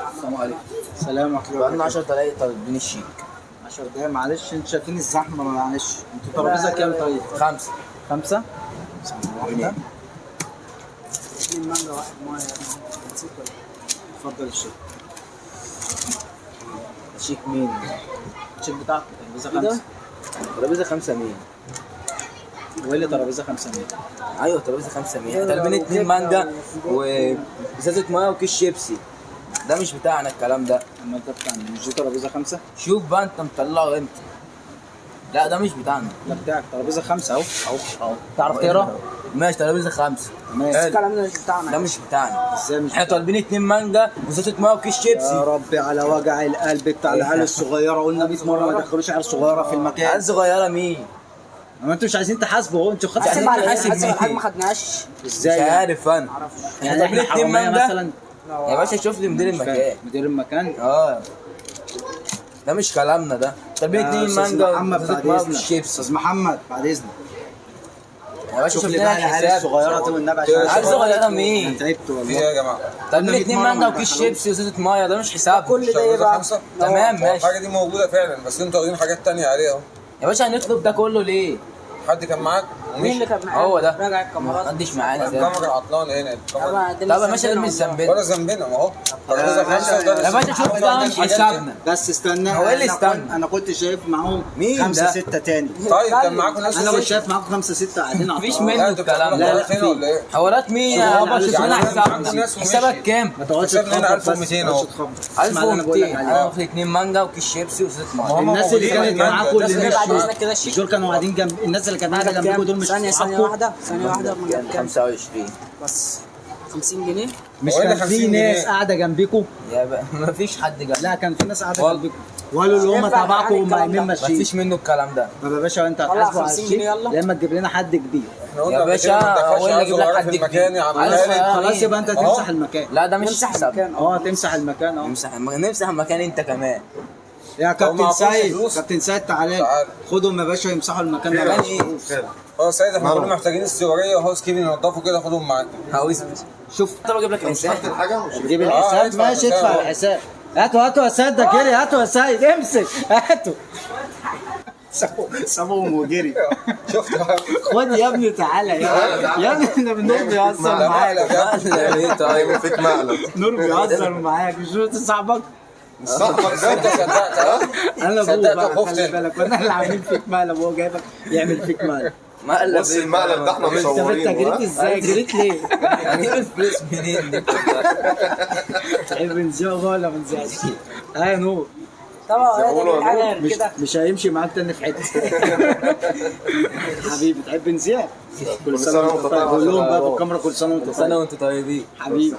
السلام عليكم. سلام ورحمة الله. بقالنا 10 دقايق طالبين الشيك. 10 دقايق معلش، انتوا شايفين الزحمة معلش. انتوا ترابيزة كام طيب؟ 5. 5؟ واحدة. 2 مانجا واحد ميه. نسيت ولا اتفضل الشيك. الشيك مين؟ الشيك بتاعك ترابيزة ايه ده؟ 5. ترابيزة 5 مين؟ وايه اللي ترابيزة 5 مين؟ ايوه ترابيزة 5 مين؟ احنا طالبين 2 مانجا وازازة ميه وكيس شيبسي. ده مش بتاعنا الكلام ده. اما انت بتاعنا مش دي ترابيزة 5؟ شوف بقى انت مطلعه امتى. لا ده مش بتاعنا. لا بتاعك ترابيزة 5 اهو اهو. تعرف تقرا؟ ماشي ترابيزة 5. ماشي. الكلام ده مش بتاعنا. ده مش بتاعنا. ازاي مش احنا طالبين 2 مانجا وازازة ميه وكيس يا شيبسي. ربي على وجع القلب بتاع العيال الصغيرة، قلنا 100 مرة ما تدخلوش عيال صغيرة في المكان. عيال صغيرة مين؟ ما انتوا مش عايزين تحاسبوا، انتوا خدتوا حاسب يعني على حاسب حاسب مين؟ الحاج ما خدناش. ازاي مش يعني؟ عارف انا. معرفش. يعني احنا طالبين 2 حرامية مانجا مثلا؟ يا باشا شوف لي مدير المكان. مدير المكان؟ اه ده مش كلامنا ده. طالبين 2 أستاذ مانجا محمد بعد وازازة ميه اذنك. والشيبسي. استاذ محمد بعد اذنك. يا باشا شوف شوف لي لنا بقى العيال الحساب. الصغيرة دي والنبي عشان عيال صغيرة مين؟ انا تعبت في ايه والله. يا جماعه؟ طالبين 100 2 مرة مانجا ما وكيس تدخلوش. شيبسي وازازة ميه. ده مش حساب. كل ده ايه ترابيزة بقى؟ 5؟ تمام ماشي. الحاجه دي موجوده فعلا، بس انتوا واخدين حاجات تانية عليها اهو. يا باشا هنطلب ده كله ليه؟ حد كان معاك؟ مين اللي كان معانا؟ هو ده. راجع الكاميرات. محدش معانا ده. الكاميرا عطلانه هنا الكاميرا. طب يا باشا ده مش ذنبنا. ولا ذنبنا ما هو ترابيزه 5 وده يا باشا شوف ده مش حسابنا. بس استنى، هو ايه اللي أنا استنى؟ انا كنت شايف معاهم مين 5 ده؟ 6 تاني. طيب كان معاكم ناس انا كتير. كنت شايف معاكم 5 6 قاعدين على مفيش الطاولة. منه انتوا الكلام بتعملوا لا، ده. حوارات هنا ولا ايه؟ حوارات مين يا شغال بابا؟ على- شوف يعني لنا عندكم حسابنا. ناس ومشي. حسابك كام؟ ما تقعدش حسابنا هنا تخبط بس، 1200 ما تقعدش اهو. تخبط. اسمع اللي انا بقول لك 1200. عليه. انا واخد 2 مانجا وكيس شيبسي وازازة ميه. هم الناس اللي موجودين كانت هناك. معاكم الناس اللي اللي بعد مشوا اذنك كده الشيك. دول كانوا قاعدين جنب الناس اللي كانت قاعده جنبكم دول، مش ثانية صحابكم؟ واحدة ثانية واحدة ما جاب كام؟ 25. بس 50 جنيه. مش هو إيه كان اللي في 50 ناس جنيه؟ قاعده جنبكم؟ يا بقى مفيش حد جنبي. لا كان في ناس قاعده والله. جنبكم وقالوا اللي هم ينفع تبعكم يعني وهم الكلام قايمين ده؟ ماشيين. مفيش منه الكلام ده. طب يا باشا انت طلع هتحاسبوا على 50 الشيك جنيه يلا. لما تجيب لنا حد كبير. احنا قلنا يا قبل باشا كده ما هو تدخلش اللي عيال يجيب لك صغيرة حد في المكان يا كبير. عم عيال خالد. صغيرة. خلاص يبقى انت أهو. تمسح المكان. لا ده مش نمسح حساب. المكان. تمسح المكان نمسح المكان انت كمان. يا كابتن معكوش سيد، فلوس؟ كابتن سيد تعالى تعال. خدهم يا باشا يمسحوا المكان ده. مكان ايه؟ اه سيد احنا كنا محتاجين استواريه وهاوس كيبنج ينضفوا كده، خدهم معاك. هاوس. شوف طب اجيب لك حساب. تجيب ادفع الحساب ماشي، ادفع الحساب. الحساب. هاتوا يا سيد، ده جري. هاتوا يا سيد، امسك هاتوا. سابهم وجري. شفت خد يا ابني تعالى يا ابني، احنا بنور بيهزر معاك. ايه طيب؟ فيك مقلب. نور بيهزر معاك، مش شفت صاحبك؟ صاحبك ده انت صدقت ها؟ انا ابوه صدقت بقى، وخفت خلي انت. بالك، وانا اللي عاملين فيك مقلب وهو جايبك يعمل فيك مقلب. مقلب بص المقلب ده احنا انت مصورينه. جريت ها؟ ازاي؟ جريت ليه؟ هجيب الفلوس منين دي؟ تحب نزيع ولا ما نزيعش؟ يا نور، طبعا هي حاجة مش كده. مش هيمشي معاك تاني في حته. حبيبي تحب نزيع؟ كل سنه وانت طيب. قول لهم بقى بالكاميرا كل سنه وانت سنة طيب وانتوا طيبين. حبيبي.